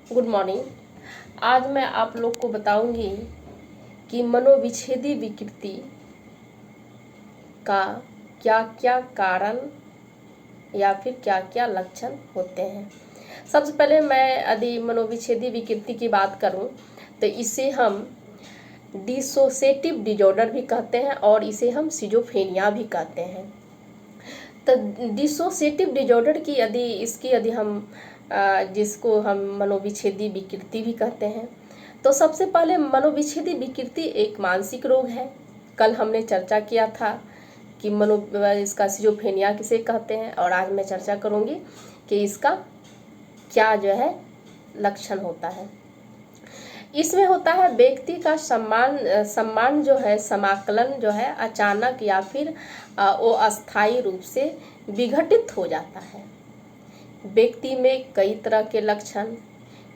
Good morning. आज मैं आप लोग को बताऊंगी कि मनोविच्छेदी विकृति का क्या क्या कारण या फिर क्या क्या लक्षण होते हैं। सबसे पहले मैं यदि मनोविच्छेदी विकृति की बात करूं तो इसे हम डिसोसिएटिव डिसऑर्डर भी कहते हैं और इसे हम सिजोफ्रेनिया भी कहते हैं। तो डिसोसिएटिव डिसऑर्डर की यदि हम जिसको हम मनोविच्छेदी विकृति भी कहते हैं, तो सबसे पहले मनोविच्छेदी विकृति एक मानसिक रोग है। कल हमने चर्चा किया था कि इसका सिजोफ्रेनिया किसे कहते हैं, और आज मैं चर्चा करूंगी कि इसका क्या जो है लक्षण होता है। इसमें होता है व्यक्ति का सम्मान जो है, समाकलन जो है अचानक या फिर वो अस्थायी रूप से विघटित हो जाता है। व्यक्ति में कई तरह के लक्षण,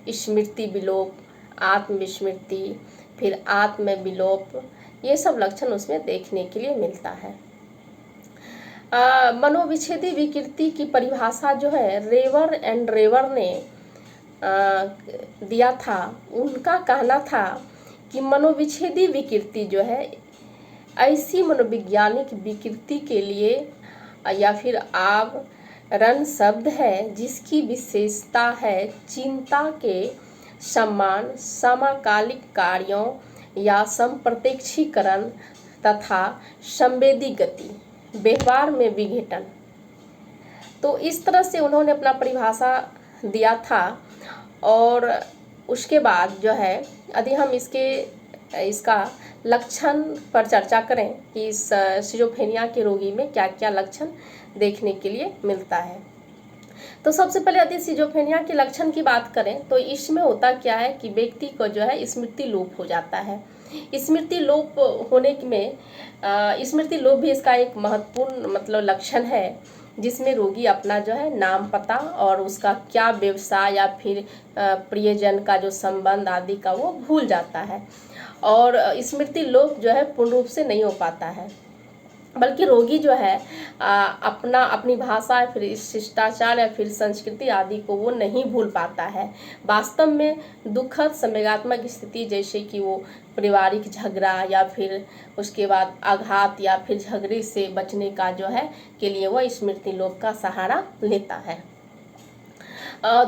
स्मृति विलोप, आत्मविस्मृति, फिर आत्म विलोप, ये सब लक्षण उसमें देखने के लिए मिलता है। मनोविच्छेदी विकृति की परिभाषा जो है रेवर एंड रेवर ने दिया था। उनका कहना था कि मनोविच्छेदी विकृति जो है ऐसी मनोवैज्ञानिक विकृति के लिए या फिर आवरण शब्द है जिसकी विशेषता है चिंता के समान समकालिक कार्यों या संप्रत्यक्षीकरण तथा संवेदी गति, व्यवहार में विघटन। तो इस तरह से उन्होंने अपना परिभाषा दिया था। और उसके बाद जो है यदि हम इसका लक्षण पर चर्चा करें कि इस सिजोफ्रेनिया के रोगी में क्या क्या लक्षण देखने के लिए मिलता है, तो सबसे पहले यदि सिजोफ्रेनिया के लक्षण की बात करें तो इसमें होता क्या है कि व्यक्ति को जो है स्मृति लोप हो जाता है। स्मृति लोप होने में स्मृति लोप भी इसका एक महत्वपूर्ण लक्षण है, जिसमें रोगी अपना जो है नाम, पता और उसका क्या व्यवसाय या फिर प्रियजन का जो संबंध आदि का वो भूल जाता है। और स्मृति लोप जो है पूर्ण रूप से नहीं हो पाता है, बल्कि रोगी जो है अपनी भाषा, फिर शिष्टाचार या फिर संस्कृति आदि को वो नहीं भूल पाता है। वास्तव में दुखद संवेगात्मक स्थिति जैसे कि वो पारिवारिक झगड़ा या फिर उसके बाद आघात या फिर झगड़े से बचने का जो है के लिए वह स्मृति लोप का सहारा लेता है।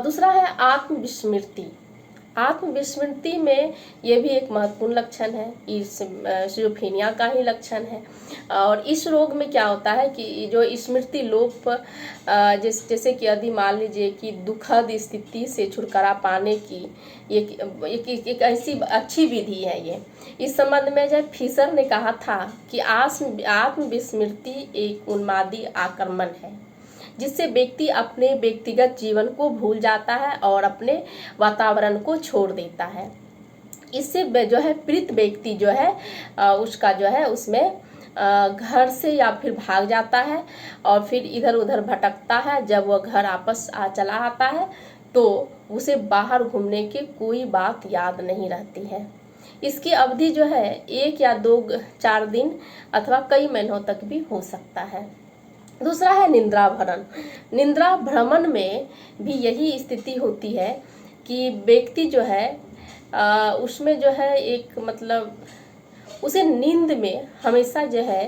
दूसरा है आत्मविस्मृति। आत्मविस्मृति में ये भी एक महत्वपूर्ण लक्षण है, इस सिजोफ्रेनिया का ही लक्षण है। और इस रोग में क्या होता है कि जो स्मृति लोप जैसे कि यदि मान लीजिए कि दुखद स्थिति से छुटकारा पाने की एक ऐसी अच्छी विधि है ये। इस संबंध में जो फिशर ने कहा था कि आत्मविस्मृति एक उन्मादी आक्रमण है जिससे व्यक्ति अपने व्यक्तिगत जीवन को भूल जाता है और अपने वातावरण को छोड़ देता है। इससे जो है पीड़ित व्यक्ति जो है उसका जो है उसमें घर से या फिर भाग जाता है और फिर इधर उधर भटकता है। जब वह घर वापस चला आता है तो उसे बाहर घूमने की कोई बात याद नहीं रहती है। इसकी अवधि जो है 1 या 2-4 दिन अथवा कई महीनों तक भी हो सकता है। दूसरा है निद्रा भ्रमण। निद्रा भ्रमण में भी यही स्थिति होती है कि व्यक्ति जो है उसमें जो है एक उसे नींद में हमेशा जो है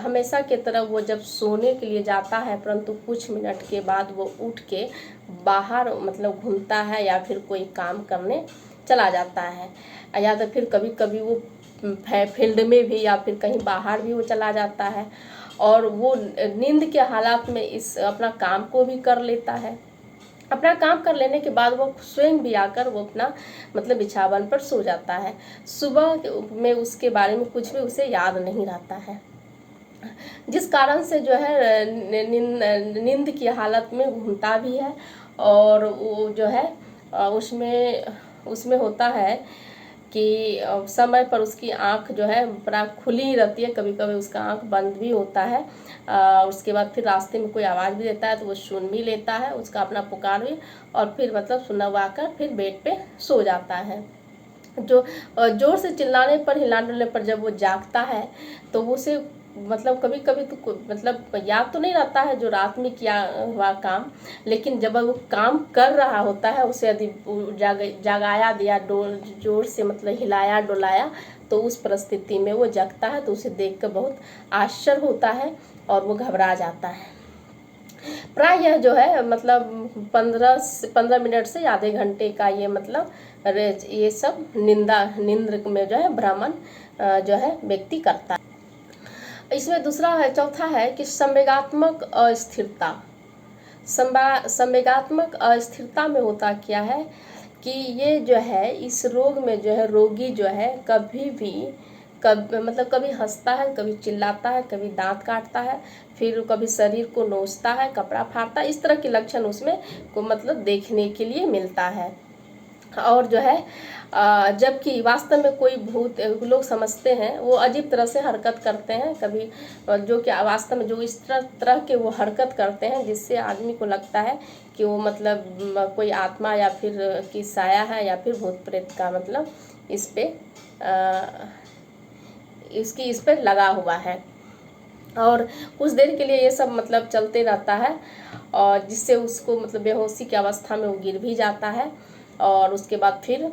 हमेशा के तरह वो जब सोने के लिए जाता है, परंतु कुछ मिनट के बाद वो उठ के बाहर घूमता है या फिर कोई काम करने चला जाता है, या तो फिर कभी कभी वो फील्ड में भी या फिर कहीं बाहर भी वो चला जाता है और वो नींद के हालात में इस अपना काम को भी कर लेता है। अपना काम कर लेने के बाद वो स्वयं भी आकर वो अपना बिछावन पर सो जाता है। सुबह में उसके बारे में कुछ भी उसे याद नहीं रहता है, जिस कारण से जो है नींद की हालत में घूमता भी है। और वो जो है उसमें होता है कि समय पर उसकी आंख जो है पूरा खुली रहती है, कभी कभी उसका आंख बंद भी होता है। उसके बाद फिर रास्ते में कोई आवाज़ भी देता है तो वो सुन भी लेता है उसका अपना पुकार भी, और फिर सुनवाकर फिर बेड पे सो जाता है। जो जोर से चिल्लाने पर, हिलाने पर जब वो जागता है तो उसे मतलब कभी कभी तो मतलब याद तो नहीं रहता है जो रात में किया हुआ काम, लेकिन जब वो काम कर रहा होता है उसे यदि जगाया दिया, जोर से मतलब हिलाया डुलाया, तो उस परिस्थिति में वो जगता है, तो उसे देखकर बहुत आश्चर्य होता है और वो घबरा जाता है। प्राय यह जो है मतलब 15 मिनट से आधे घंटे का ये मतलब ये सब नींद में जो है भ्रमण जो है व्यक्ति करता है। इसमें दूसरा है, चौथा है कि संवेगात्मक अस्थिरता। संवेगात्मक अस्थिरता में होता क्या है कि ये जो है इस रोग में जो है रोगी जो है कभी भी मतलब कभी हंसता है, कभी चिल्लाता है, कभी दांत काटता है, फिर कभी शरीर को नोचता है, कपड़ा फाड़ता है, इस तरह के लक्षण उसमें को मतलब देखने के लिए मिलता है। और जो है जबकि वास्तव में कोई भूत लोग समझते हैं वो अजीब तरह से हरकत करते हैं, कभी जो कि वास्तव में जो इस तरह के वो हरकत करते हैं जिससे आदमी को लगता है कि वो मतलब कोई आत्मा या फिर की साया है या फिर भूत प्रेत का मतलब इस पे लगा हुआ है। और कुछ देर के लिए ये सब मतलब चलते रहता है और जिससे उसको मतलब बेहोशी की अवस्था में वो गिर भी जाता है और उसके बाद फिर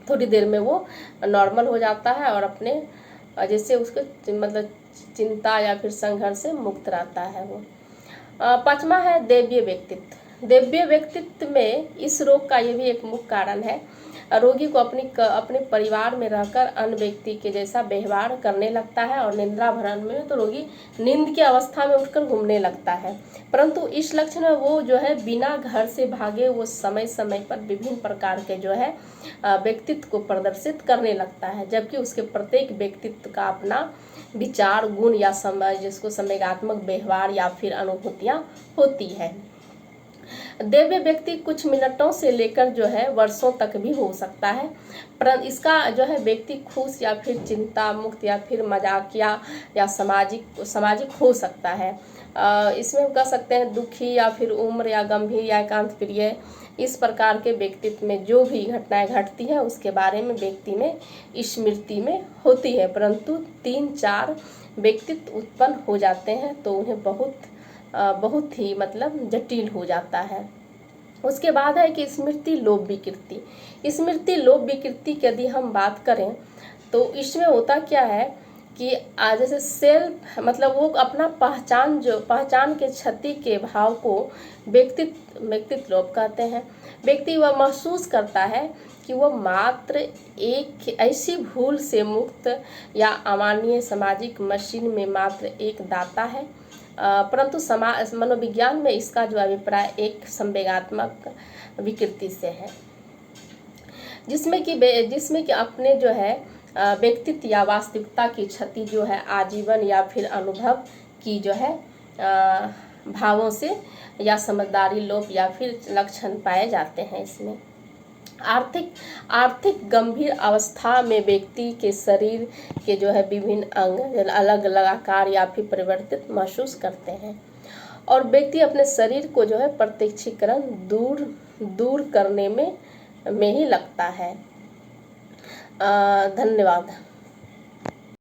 थोड़ी देर में वो नॉर्मल हो जाता है और अपने जैसे उसको मतलब चिंता या फिर संघर्ष से मुक्त रहता है वो। पांचवा है दैवीय व्यक्तित्व। दैवीय व्यक्तित्व में इस रोग का ये भी एक मुख्य कारण है। रोगी को अपने परिवार में रहकर अन्य व्यक्ति के जैसा व्यवहार करने लगता है और निद्रा भरण में तो रोगी नींद की अवस्था में उठकर घूमने लगता है। परंतु इस लक्षण में वो जो है बिना घर से भागे वो समय समय पर विभिन्न प्रकार के जो है व्यक्तित्व को प्रदर्शित करने लगता है, जबकि उसके प्रत्येक व्यक्तित्व का अपना विचार, गुण या समय जिसको संवेगात्मक व्यवहार या फिर अनुभूतियां होती है। दैवीय व्यक्ति कुछ मिनटों से लेकर जो है वर्षों तक भी हो सकता है, परंतु इसका जो है व्यक्ति खुश या फिर चिंता मुक्त या फिर मजाकिया या सामाजिक हो सकता है। इसमें हम कह सकते हैं दुखी या फिर उम्र या गंभीर या एकांत प्रिय, इस प्रकार के व्यक्तित्व में जो भी घटनाएं घटती हैं उसके बारे में व्यक्ति में स्मृति में होती है, परंतु 3-4 व्यक्तित्व उत्पन्न हो जाते हैं तो उन्हें बहुत ही मतलब जटिल हो जाता है। उसके बाद है कि स्मृति लोप विकृति। स्मृति लोप विकृति की यदि हम बात करें तो इसमें होता क्या है कि जैसे सेल्फ मतलब वो अपना पहचान के क्षति के भाव को व्यक्तित्व लोप कहते हैं। व्यक्ति वह महसूस करता है कि वह मात्र एक ऐसी भूल से मुक्त या अमानवीय सामाजिक मशीन में मात्र एक दाता है, परंतु मनोविज्ञान में इसका जो अभिप्राय एक संवेगात्मक विकृति से है, जिसमें कि अपने जो है व्यक्तित्व या वास्तविकता की क्षति जो है आजीवन या फिर अनुभव की जो है भावों से या समझदारी लोप या फिर लक्षण पाए जाते हैं। इसमें आर्थिक गंभीर अवस्था में व्यक्ति के शरीर के जो है विभिन्न अंग अलग अलग आकार या फिर परिवर्तित महसूस करते हैं और व्यक्ति अपने शरीर को जो है प्रत्यक्षीकरण दूर करने में ही लगता है। धन्यवाद।